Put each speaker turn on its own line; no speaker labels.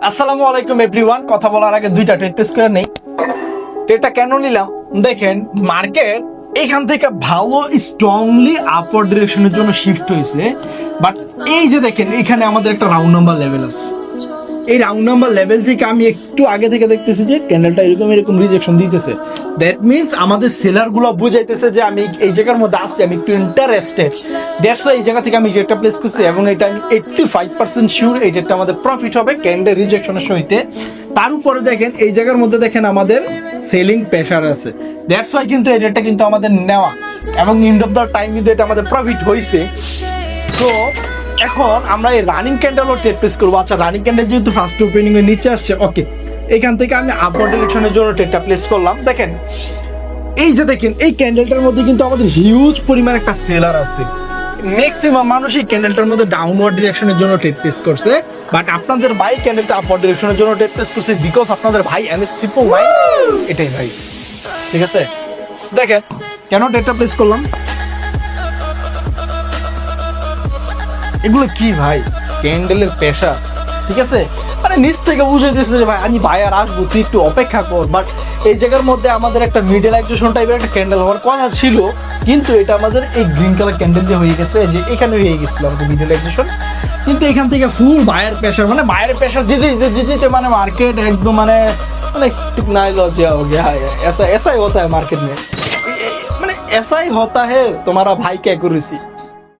আসসালামু আলাইকুম এভরিওয়ান। কথা বলার আগে দুইটা ট্রেড টেস্ট করে নেই। ট্রেডটা কেন নিলাম দেখেন, মার্কেট এখান থেকে ভালো স্ট্রংলি আপওয়ার্ড ডিরেকশনের জন্য শিফট হয়েছে, বাট এই যে দেখেন এখানে আমাদের একটা রাউন্ড নাম্বার লেভেল আছে। এই রাউন্ড নাম্বার লেভেল থেকে আমি একটু আগে থেকে দেখতেছি যে ক্যান্ডেলটা এরকম রিজেকশন দিতেছে। দ্যাট মিনস আমাদের সেলার গুলো বুঝাইতেছে যে আমি এই জায়গার মধ্যে আসছি, আমি একটু ইন্টারেস্টেড। দ্যাটস এই জায়গা থেকে আমি যেটা প্লেস করছি এবং এটা আমি 85% শিওর এই যেটা আমাদের প্রফিট হবে ক্যান্ডেল রিজেকশনের সহিতে। তার উপরে দেখেন এই জায়গার মধ্যে দেখেন আমাদের সেলিং প্রেশার আছে। দ্যাটস ওয়াই কিন্তু এই রেটটা কিন্তু আমাদের নেওয়া এবং এন্ড অফ দ্য টাইম কিন্তু এটা আমাদের প্রফিট হয়েছে। তো এখন আমরা এই রানিং ক্যান্ডেলও ট্রেড প্লেস করবো। আচ্ছা, রানিং ক্যান্ডেল যেহেতু ফার্স্ট ওপেনিং এর নিচে আসছে, ওকে, এখান থেকে আমি আপওয়ার্ড ডিরেকশনের জন্য ট্রেডটা প্লেস করলাম। দেখেন এই যে দেখেন এই ক্যান্ডেলটার মধ্যে কিন্তু আমাদের হিউজ পরিমাণ একটা সেলার আছে। ম্যাক্সিমাম মানুষই ক্যান্ডেলটার মধ্যে ডাউনওয়ার্ড ডিরেকশনের জন্য ট্রেড প্লেস করছে, বাট আপনাদের ভাই ক্যান্ডেলটা আপওয়ার্ড ডিরেকশনের জন্য ট্রেড প্লেস করছে বিকজ আপনাদের ভাই সিম্পল ভাই, এটাই ভাই। ঠিক আছে, দেখেন কেন ট্রেডটা প্লেস করলাম। এগুলো কি ভাই, ক্যান্ডেলের পেশা। ঠিক আছে, মানে নিচ থেকে বুঝে দিচ্ছে যে ভাই আমি ভাই আর আসবো, তুই একটু অপেক্ষা কর। বাট এই জায়গার মধ্যে আমাদের একটা মিডলাইজেশন টাইপের একটা ক্যান্ডেল হওয়ার কথা ছিল, কিন্তু এটা আমাদের এই গ্রিন কালার ক্যান্ডেল যে হয়ে গেছে, যে এখানে হয়ে গেছিল আমাদের মিডলাইজেশন। কিন্তু এখান থেকে ফুল বায়ার প্রেশার, মানে বায়ার প্রেশার জিতে মানে মার্কেট একদম মানে মানে टेक्नोलॉजी हो गया है। ऐसा ऐसा ही होता है मार्केट में, মানে ऐसा ही होता है। तुम्हारा भाई क्या करूसी